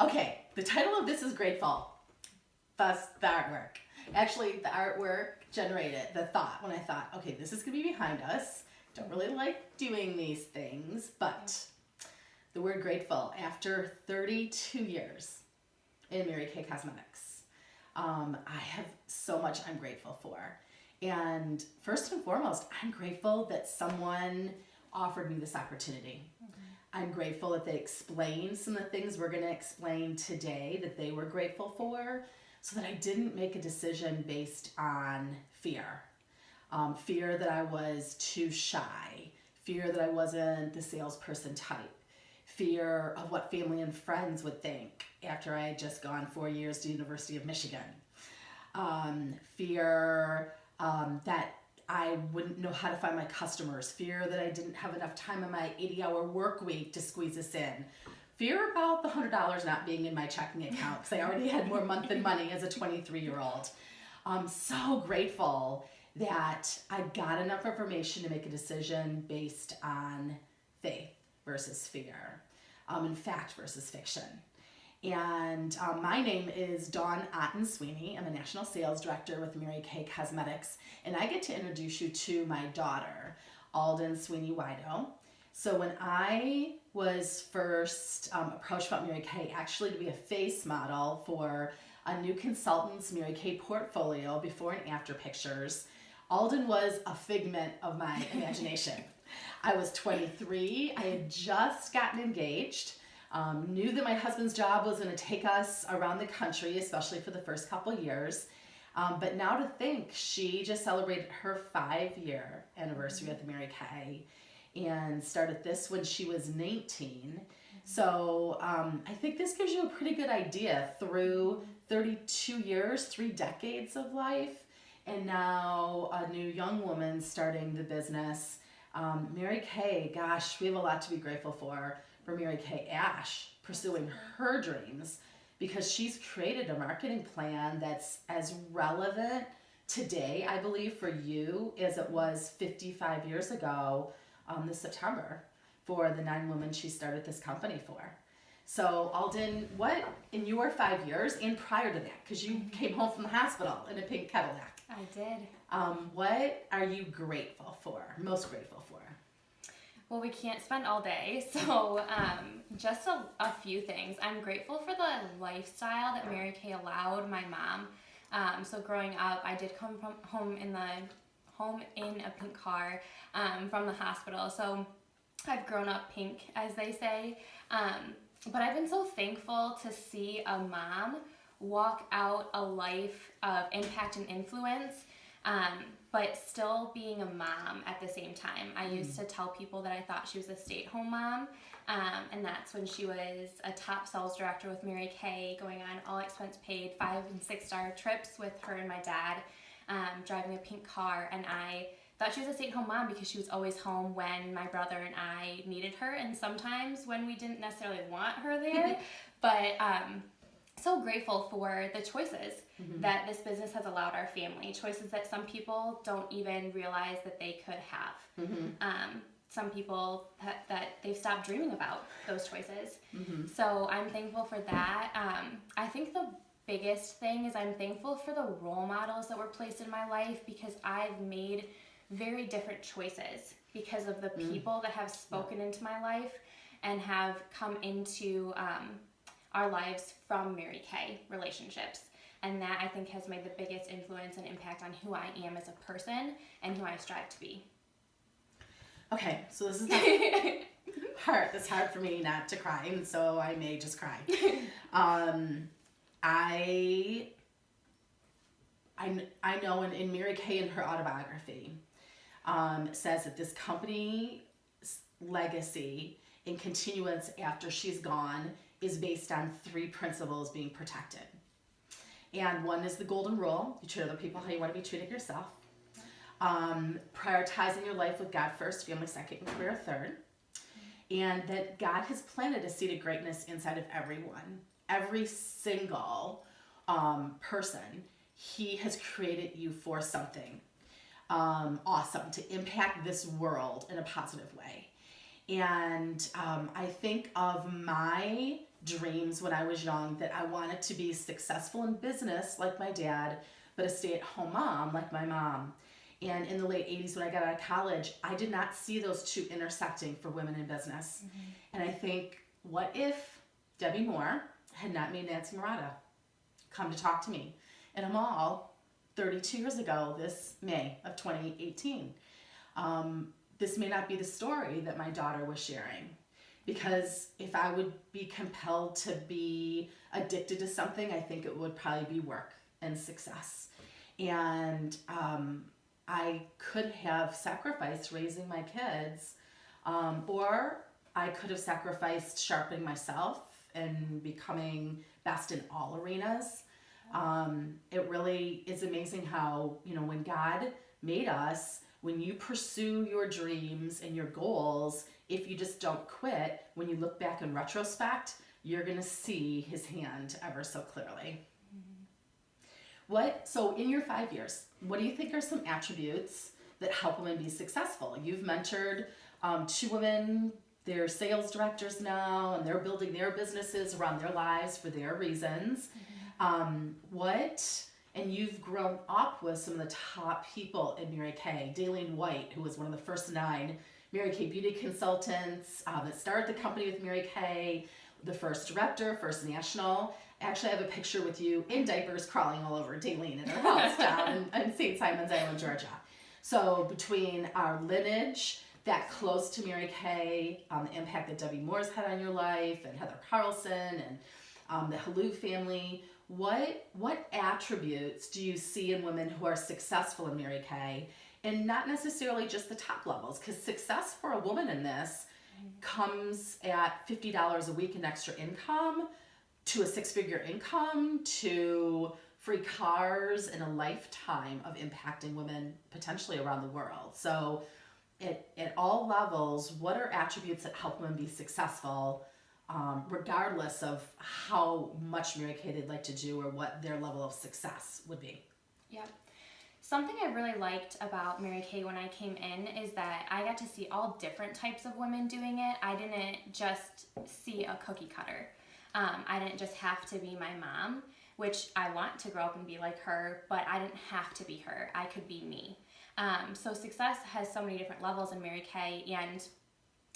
Okay, the title of this is Grateful, thus the artwork. Actually, the artwork generated the thought when I thought, okay, this is going to be behind us. Don't really like doing these things, but the word grateful after 32 years in Mary Kay Cosmetics. I have so much I'm grateful for. And first and foremost, I'm grateful that someone offered me this opportunity. I'm grateful that they explained some of the things we're going to explain today that they were grateful for, so that I didn't make a decision based on fear. Fear that I was too shy, fear that I wasn't the salesperson type, fear of what family and friends would think after I had just gone 4 years to the University of Michigan, fear that I wouldn't know how to find my customers, fear that I didn't have enough time in my 80-hour work week to squeeze this in, fear about the $100 not being in my checking account because I already had more month than money as a 23-year-old. I'm so grateful that I got enough information to make a decision based on faith versus fear, and fact versus fiction. And my name is Dawn Otten-Sweeney. I'm a national sales director with Mary Kay Cosmetics, and I get to introduce you to my daughter, Otten-Sweeney. So when I was first approached about Mary Kay, actually to be a face model for a new consultant's Mary Kay portfolio, before and after pictures, Alden was a figment of my imagination. I was 23. I had just gotten engaged. Knew that my husband's job was going to take us around the country, especially for the first couple years. But now to think, she just celebrated her 5-year anniversary with Mary Kay and started this when she was 19. So I think this gives you a pretty good idea through 32 years, 3 decades of life, and now a new young woman starting the business. Mary Kay, gosh, we have a lot to be grateful for Mary Kay Ash pursuing her dreams, because she's created a marketing plan that's as relevant today, I believe, for you as it was 55 years ago this September for the 9 women she started this company for. So Alden, what in your 5 years and prior to that, because you came home from the hospital in a pink Cadillac. I did. What are you grateful for, most grateful for? Well, we can't spend all day, so just a few things. I'm grateful for the lifestyle that Mary Kay allowed my mom. So growing up, I did come from home in a pink car from the hospital. So I've grown up pink, as they say. But I've been so thankful to see a mom walk out a life of impact and influence, but still being a mom at the same time. I used to tell people that I thought she was a stay-at-home mom, and that's when she was a top sales director with Mary Kay, going on all expense paid 5- and 6-star trips with her and my dad, driving a pink car, and I thought she was a stay-at-home mom because she was always home when my brother and I needed her, and sometimes when we didn't necessarily want her there. But so grateful for the choices that this business has allowed our family, choices that some people don't even realize that they could have. Some people that they've stopped dreaming about those choices. So I'm thankful for that. I think the biggest thing is I'm thankful for the role models that were placed in my life, because I've made very different choices because of the people that have spoken into my life and have come into our lives from Mary Kay relationships. And that, I think, has made the biggest influence and impact on who I am as a person and who I strive to be. Okay, so this is the part that's hard for me not to cry, and so I may just cry. I know in Mary Kay, in her autobiography, says that this company's legacy and continuance after she's gone is based on 3 principles being protected. And one is the golden rule: you treat other people how you want to be treated yourself. Prioritizing your life with God first, family second, and career third. And that God has planted a seed of greatness inside of everyone. Every single person, He has created you for something awesome, to impact this world in a positive way. And I think of my dreams when I was young that I wanted to be successful in business like my dad, but a stay-at-home mom like my mom. And in the late 80s when I got out of college, I did not see those two intersecting for women in business. And I think, what if Debbie Moore had not made Nancy Murata come to talk to me in a mall 32 years ago this May of 2018? This may not be the story that my daughter was sharing. Because if I would be compelled to be addicted to something, I think it would probably be work and success. And I could have sacrificed raising my kids, or I could have sacrificed sharpening myself and becoming best in all arenas. It really is amazing how, when God made us, when you pursue your dreams and your goals, if you just don't quit, when you look back in retrospect, you're going to see his hand ever so clearly. So in your 5 years, what do you think are some attributes that help women be successful? You've mentored 2 women, they're sales directors now, and they're building their businesses around their lives for their reasons. And you've grown up with some of the top people in Mary Kay. Daylene White, who was one of the first 9 Mary Kay beauty consultants that started the company with Mary Kay, the first director, first national. Actually, I have a picture with you in diapers crawling all over Daylene in her house down in St. Simons Island, Georgia. So between our lineage, that close to Mary Kay, the impact that Debbie Moore's had on your life, and Heather Carlson, and the Halou family, what attributes do you see in women who are successful in Mary Kay? And not necessarily just the top levels, because success for a woman in this comes at $50 a week in extra income, to a 6-figure income, to free cars, and a lifetime of impacting women potentially around the world. So at all levels, what are attributes that help women be successful, regardless of how much Mary Kay they'd like to do or what their level of success would be? Yep. Something I really liked about Mary Kay when I came in is that I got to see all different types of women doing it. I didn't just see a cookie cutter. I didn't just have to be my mom, which I want to grow up and be like her, but I didn't have to be her. I could be me. So success has so many different levels in Mary Kay, and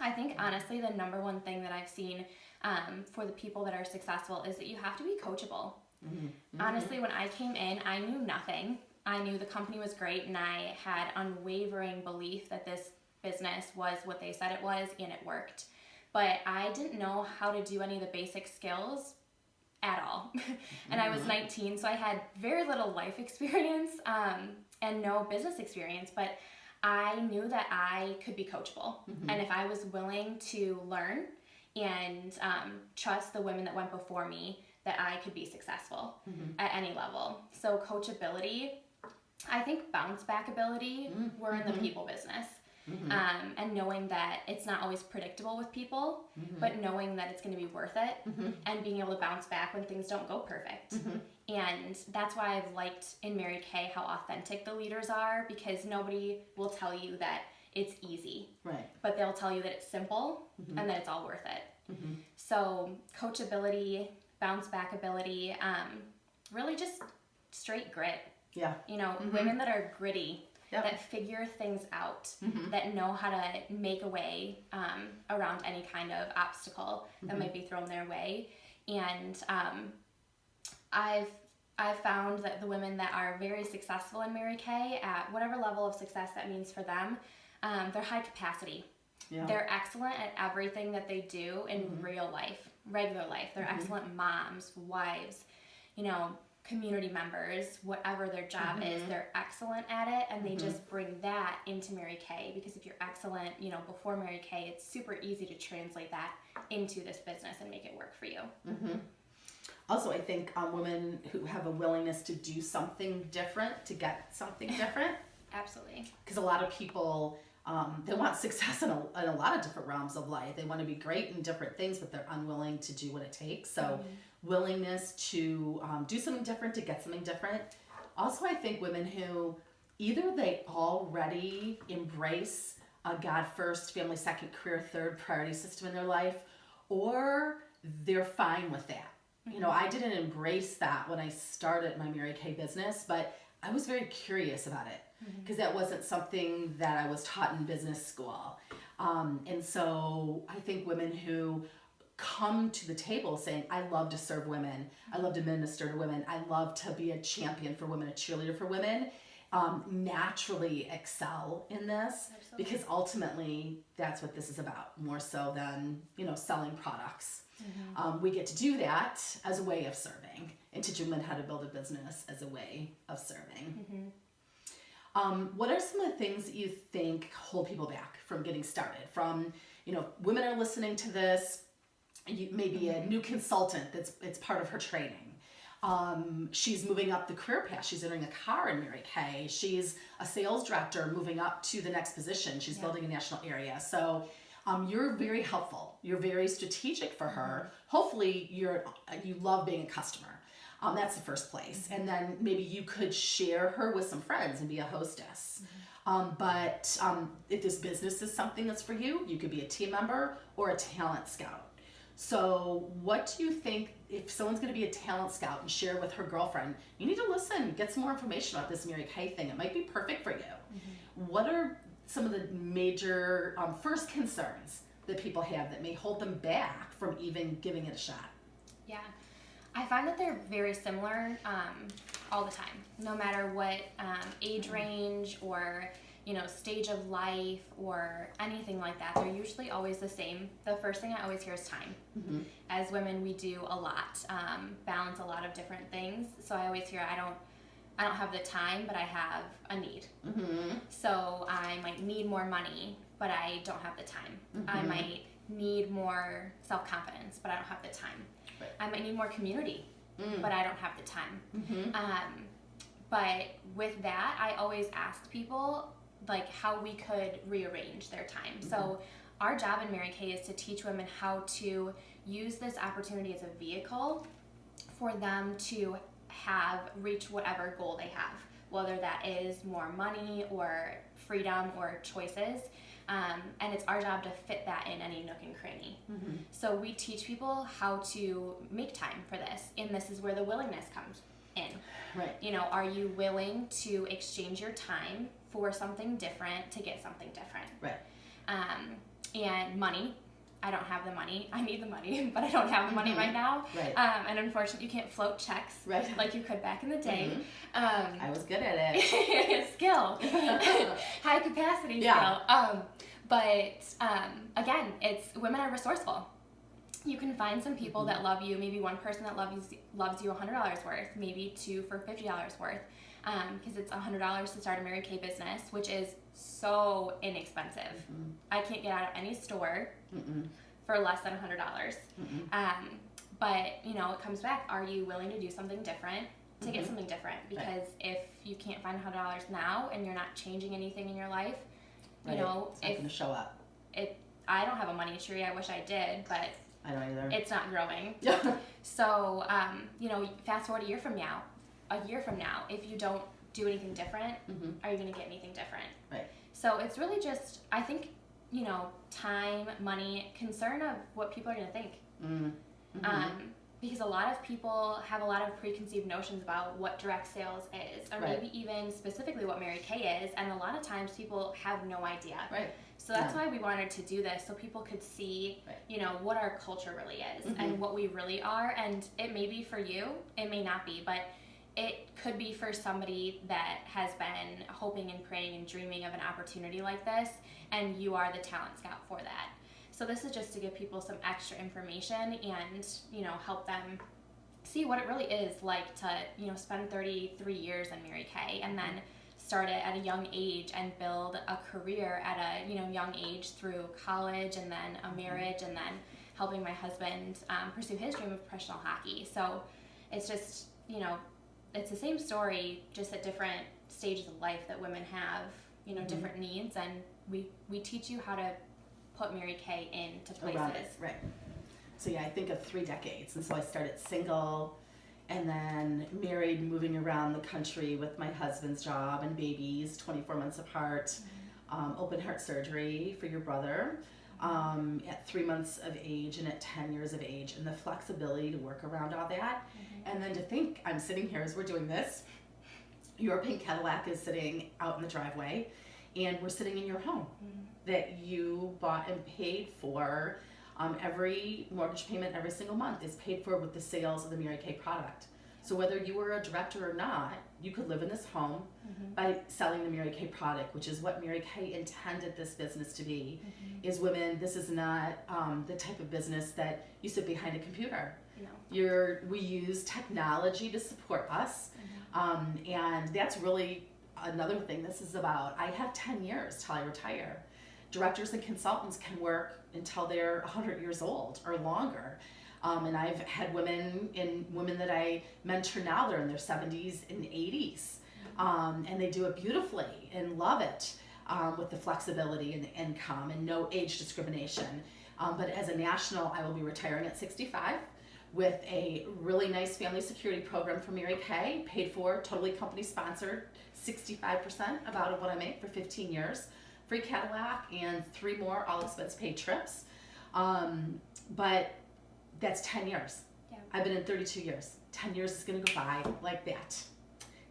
I think honestly the number one thing that I've seen for the people that are successful is that you have to be coachable. Honestly, when I came in, I knew nothing. I knew the company was great, and I had unwavering belief that this business was what they said it was, and it worked. But I didn't know how to do any of the basic skills at all. And I was 19, so I had very little life experience and no business experience, but I knew that I could be coachable. And if I was willing to learn and trust the women that went before me, that I could be successful at any level. So coachability, I think bounce back ability, we're in the people business. And knowing that it's not always predictable with people, but knowing that it's going to be worth it, and being able to bounce back when things don't go perfect. And that's why I've liked in Mary Kay how authentic the leaders are, because nobody will tell you that it's easy, but they'll tell you that it's simple and that it's all worth it. So coachability, bounce back ability, really just straight grit. Women that are gritty, that figure things out, that know how to make a way around any kind of obstacle that might be thrown their way. And I've found that the women that are very successful in Mary Kay, at whatever level of success that means for them, they're high capacity. They're excellent at everything that they do in real life, regular life. They're excellent moms, wives, community members, whatever their job is, they're excellent at it, and they just bring that into Mary Kay, because if you're excellent, before Mary Kay, it's super easy to translate that into this business and make it work for you. Also, I think women who have a willingness to do something different, to get something different. Absolutely. Because a lot of people, they want success in a lot of different realms of life. They want to be great in different things, but they're unwilling to do what it takes. So willingness to do something different, to get something different. Also, I think women who either they already embrace a God first, family second, career third priority system in their life, or they're fine with that. You know, I didn't embrace that when I started my Mary Kay business, but I was very curious about it because that wasn't something that I was taught in business school. And so I think women who come to the table saying, I love to serve women, I love to minister to women, I love to be a champion for women, a cheerleader for women, naturally excel in this. Absolutely. Because ultimately that's what this is about, more so than, you know, selling products. We get to do that as a way of serving and teach women how to build a business as a way of serving. What are some of the things that you think hold people back from getting started? From, you know, women are listening to this, maybe a new consultant it's part of her training. She's moving up the career path. She's entering a car in Mary Kay. She's a sales director moving up to the next position. She's building a national area. So you're very helpful. You're very strategic for her. Hopefully you love being a customer. That's the first place. And then maybe you could share her with some friends and be a hostess. But if this business is something that's for you, you could be a team member or a talent scout. So what do you think, if someone's going to be a talent scout and share with her girlfriend, you need to listen, get some more information about this Mary Kay thing. It might be perfect for you. What are some of the major first concerns that people have that may hold them back from even giving it a shot? Yeah, I find that they're very similar all the time, no matter what age range or, you know, stage of life or anything like that. They're usually always the same. The first thing I always hear is time. As women, we do a lot, balance a lot of different things. So I always hear, I don't have the time, but I have a need. So I might need more money, but I don't have the time. I might need more self-confidence, but I don't have the time. Right. I might need more community, but I don't have the time. But with that, I always ask people like how we could rearrange their time. So our job in Mary Kay is to teach women how to use this opportunity as a vehicle for them to reach whatever goal they have, whether that is more money or freedom or choices. And it's our job to fit that in any nook and cranny. So we teach people how to make time for this, and this is where the willingness comes in. Right. You know, are you willing to exchange your time for something different to get something different? Right. And money. I don't have the money. I need the money, but I don't have the money right now. Right. And unfortunately, you can't float checks like you could back in the day. I was good at it. Skill. High capacity skill. But again, it's women are resourceful. You can find some people that love you, maybe one person that loves you $100 worth, maybe two for $50 worth, because it's $100 to start a Mary Kay business, which is so inexpensive. I can't get out of any store for less than $100. But you know, it comes back, are you willing to do something different to get something different? Because if you can't find $100 now and you're not changing anything in your life, you know, it's not going to show up. I don't have a money tree. I wish I did, but I don't either. It's not growing. So, you know, fast forward a year from now, if you don't do anything different, are you going to get anything different? Right. So it's really just, I think, you know, time, money, concern of what people are going to think. Because a lot of people have a lot of preconceived notions about what direct sales is, or maybe even specifically what Mary Kay is, and a lot of times people have no idea. Right. So that's why we wanted to do this, so people could see, you know, what our culture really is and what we really are. And it may be for you, it may not be, but it could be for somebody that has been hoping and praying and dreaming of an opportunity like this, and you are the talent scout for that. So this is just to give people some extra information and, you know, help them see what it really is like to, you know, spend 33 years in Mary Kay and then start it at a young age and build a career at a, you know, young age through college and then a marriage and then helping my husband pursue his dream of professional hockey. So it's just, you know, it's the same story, just at different stages of life that women have, you know, different needs, and we teach you how to put Mary Kay into places. Right. So yeah, I think of 3 decades, and so I started single, and then married, moving around the country with my husband's job and babies, 24 months apart, open heart surgery for your brother, at 3 months of age and at 10 years of age, and the flexibility to work around all that. And then to think, I'm sitting here as we're doing this, your pink Cadillac is sitting out in the driveway, and we're sitting in your home that you bought and paid for. Every mortgage payment every single month is paid for with the sales of the Mary Kay product. So whether you were a director or not, you could live in this home by selling the Mary Kay product, which is what Mary Kay intended this business to be. Is women, this is not the type of business that you sit behind a computer. No. We use technology to support us, and that's really another thing this is about. I have 10 years till I retire. Directors and consultants can work until they're 100 years old or longer. And I've had women that I mentor now, they're in their 70s and 80s. And they do it beautifully and love it, with the flexibility and the income and no age discrimination. But as a national, I will be retiring at 65 with a really nice family security program for Mary Kay, paid for, totally company sponsored, 65% about what I make for 15 years. Free Cadillac and 3 more all expense paid trips. But that's 10 years. Yeah. I've been in 32 years. 10 years is going to go by like that.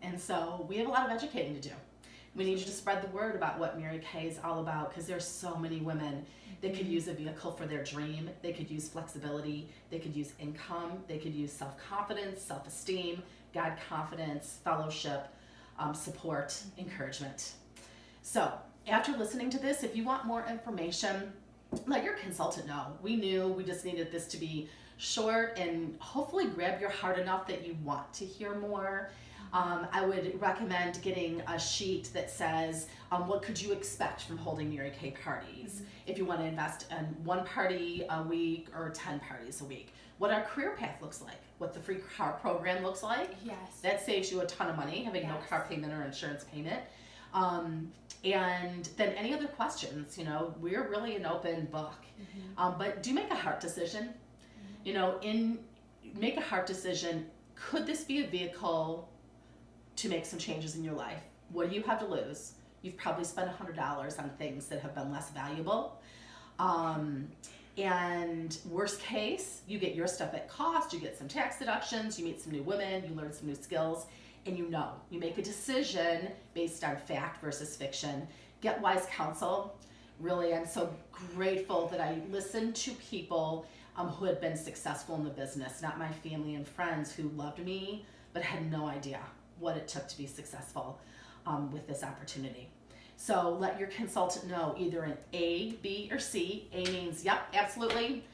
And so we have a lot of educating to do. We need you to spread the word about what Mary Kay is all about, because there's so many women that could use a vehicle for their dream. They could use flexibility. They could use income. They could use self-confidence, self-esteem, God confidence, fellowship, support, encouragement. So after listening to this, if you want more information, let your consultant know. We knew we just needed this to be short and hopefully grab your heart enough that you want to hear more. I would recommend getting a sheet that says, what could you expect from holding Mary Kay parties? If you want to invest in 1 party a week or 10 parties a week. What our career path looks like, what the free car program looks like. Yes. That saves you a ton of money, having no car payment or insurance payment. And then any other questions, we're really an open book. But do make a heart decision. Make a heart decision. Could this be a vehicle to make some changes in your life? What do you have to lose? You've probably spent $100 on things that have been less valuable. And worst case, you get your stuff at cost, you get some tax deductions, you meet some new women, you learn some new skills, and you make a decision based on fact versus fiction. Get wise counsel. Really, I'm so grateful that I listened to people who had been successful in the business, not my family and friends who loved me, but had no idea what it took to be successful with this opportunity. So let your consultant know either an A, B, or C. A means, yep, absolutely.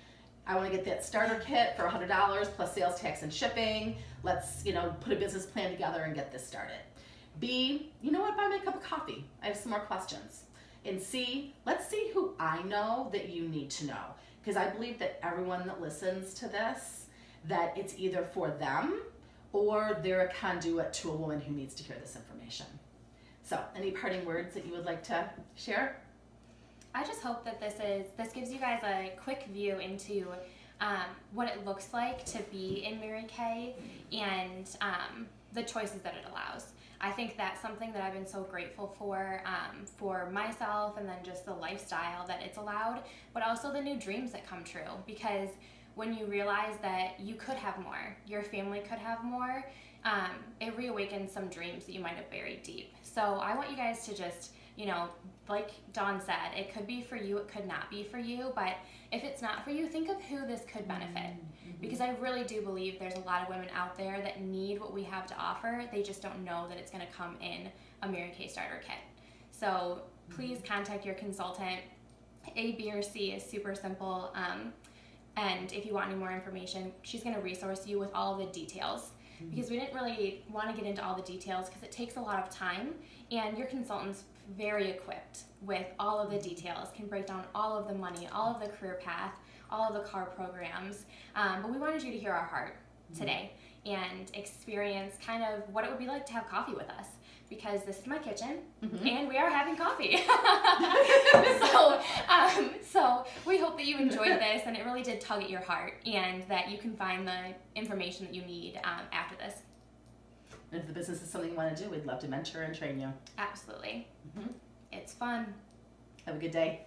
I want to get that starter kit for $100 plus sales tax and shipping. Let's, put a business plan together and get this started. B, buy me a cup of coffee. I have some more questions. And C, let's see who I know that you need to know. Because I believe that everyone that listens to this, that it's either for them or they're a conduit to a woman who needs to hear this information. So, any parting words that you would like to share? I just hope that this gives you guys a quick view into what it looks like to be in Mary Kay and the choices that it allows. I think that's something that I've been so grateful for myself, and then just the lifestyle that it's allowed, but also the new dreams that come true. Because when you realize that you could have more, your family could have more, it reawakens some dreams that you might have buried deep. So I want you guys to just, like Dawn said, it could be for you, it could not be for you, but if it's not for you, think of who this could benefit. Because I really do believe there's a lot of women out there that need what we have to offer. They just don't know that it's going to come in a Mary Kay starter kit. So please contact your consultant. A, B, or C is super simple. And if you want any more information, she's going to resource you with all of the details. Because we didn't really want to get into all the details because it takes a lot of time, and your consultant's very equipped with all of the details, can break down all of the money, all of the career path, all of the car programs. But we wanted you to hear our heart today and experience kind of what it would be like to have coffee with us, because this is my kitchen and we are having coffee. So we hope that you enjoyed this and it really did tug at your heart, and that you can find the information that you need after this. And if the business is something you want to do, we'd love to mentor and train you. Absolutely. It's fun. Have a good day.